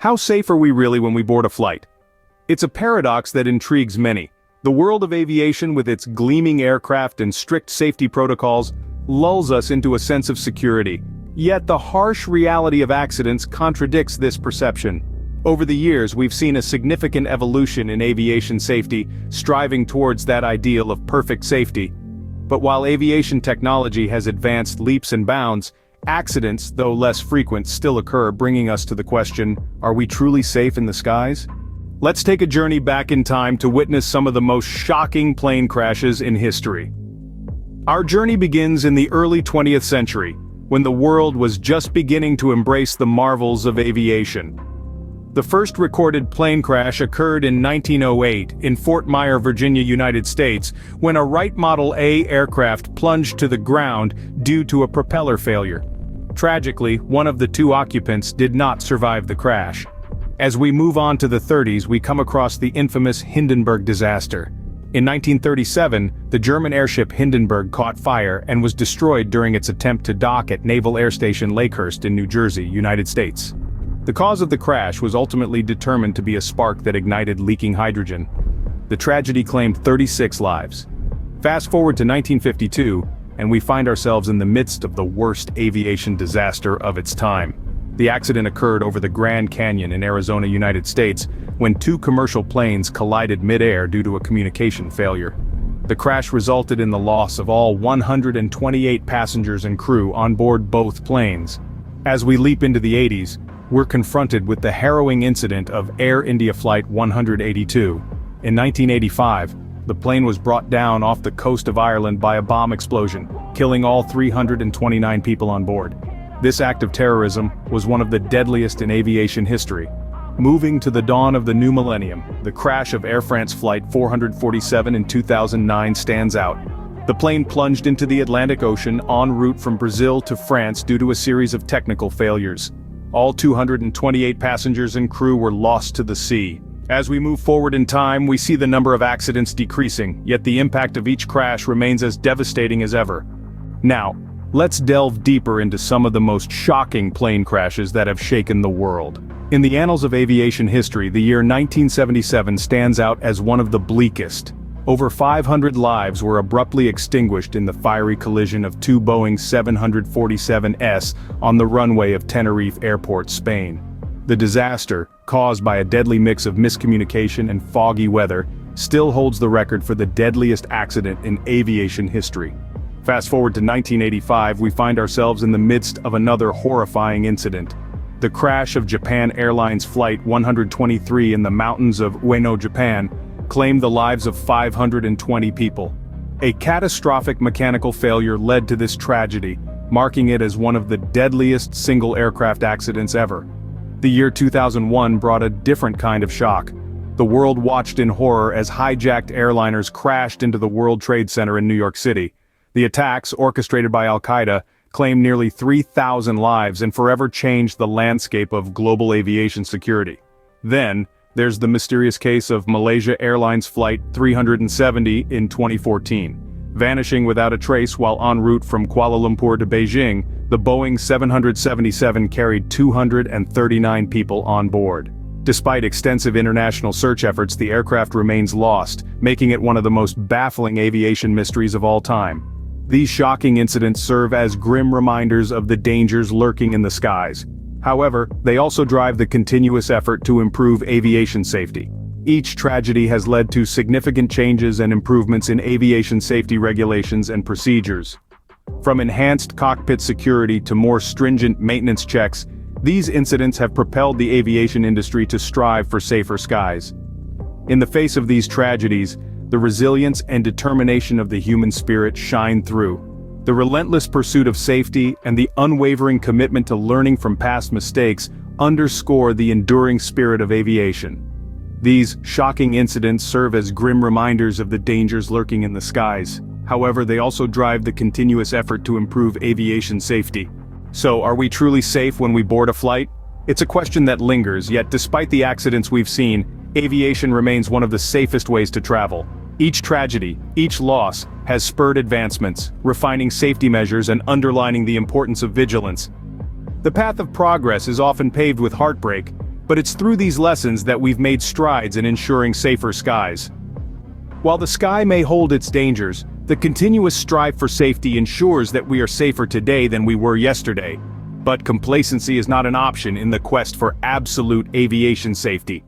How safe are we really when we board a flight? It's a paradox that intrigues many. The world of aviation, with its gleaming aircraft and strict safety protocols, lulls us into a sense of security. Yet the harsh reality of accidents contradicts this perception. Over the years, we've seen a significant evolution in aviation safety, striving towards that ideal of perfect safety. But while aviation technology has advanced leaps and bounds, accidents, though less frequent, still occur, bringing us to the question, are we truly safe in the skies? Let's take a journey back in time to witness some of the most shocking plane crashes in history. Our journey begins in the early 20th century, when the world was just beginning to embrace the marvels of aviation. The first recorded plane crash occurred in 1908 in Fort Myer, Virginia, United States, when a Wright Model A aircraft plunged to the ground due to a propeller failure. Tragically, one of the two occupants did not survive the crash. As we move on to the 30s, we come across the infamous Hindenburg disaster. In 1937, the German airship Hindenburg caught fire and was destroyed during its attempt to dock at Naval Air Station Lakehurst in New Jersey, United States. The cause of the crash was ultimately determined to be a spark that ignited leaking hydrogen. The tragedy claimed 36 lives. Fast forward to 1952, and we find ourselves in the midst of the worst aviation disaster of its time. The accident occurred over the Grand Canyon in Arizona, United States, when two commercial planes collided mid-air due to a communication failure. The crash resulted in the loss of all 128 passengers and crew on board both planes. As we leap into the 80s, we're confronted with the harrowing incident of Air India Flight 182. In 1985, the plane was brought down off the coast of Ireland by a bomb explosion, killing all 329 people on board. This act of terrorism was one of the deadliest in aviation history. Moving to the dawn of the new millennium, the crash of Air France Flight 447 in 2009 stands out. The plane plunged into the Atlantic Ocean en route from Brazil to France due to a series of technical failures. All 228 passengers and crew were lost to the sea. As we move forward in time, we see the number of accidents decreasing, yet the impact of each crash remains as devastating as ever. Now, let's delve deeper into some of the most shocking plane crashes that have shaken the world. In the annals of aviation history, the year 1977 stands out as one of the bleakest. Over 500 lives were abruptly extinguished in the fiery collision of two Boeing 747s on the runway of Tenerife Airport, Spain. The disaster, caused by a deadly mix of miscommunication and foggy weather, still holds the record for the deadliest accident in aviation history. Fast forward to 1985, we find ourselves in the midst of another horrifying incident. The crash of Japan Airlines Flight 123 in the mountains of Ueno, Japan, claimed the lives of 520 people. A catastrophic mechanical failure led to this tragedy, marking it as one of the deadliest single aircraft accidents ever. The year 2001 brought a different kind of shock. The world watched in horror as hijacked airliners crashed into the World Trade Center in New York City. The attacks, orchestrated by Al-Qaeda, claimed nearly 3,000 lives and forever changed the landscape of global aviation security. Then, there's the mysterious case of Malaysia Airlines Flight 370 in 2014. Vanishing without a trace while en route from Kuala Lumpur to Beijing, the Boeing 777 carried 239 people on board. Despite extensive international search efforts, the aircraft remains lost, making it one of the most baffling aviation mysteries of all time. These shocking incidents serve as grim reminders of the dangers lurking in the skies. However, they also drive the continuous effort to improve aviation safety. Each tragedy has led to significant changes and improvements in aviation safety regulations and procedures. From enhanced cockpit security to more stringent maintenance checks, these incidents have propelled the aviation industry to strive for safer skies. In the face of these tragedies, the resilience and determination of the human spirit shine through. The relentless pursuit of safety and the unwavering commitment to learning from past mistakes underscore the enduring spirit of aviation. These shocking incidents serve as grim reminders of the dangers lurking in the skies. However, they also drive the continuous effort to improve aviation safety. So, are we truly safe when we board a flight? It's a question that lingers, yet despite the accidents we've seen, aviation remains one of the safest ways to travel. Each tragedy, each loss, has spurred advancements, refining safety measures and underlining the importance of vigilance. The path of progress is often paved with heartbreak, but it's through these lessons that we've made strides in ensuring safer skies. While the sky may hold its dangers, the continuous strive for safety ensures that we are safer today than we were yesterday. But complacency is not an option in the quest for absolute aviation safety.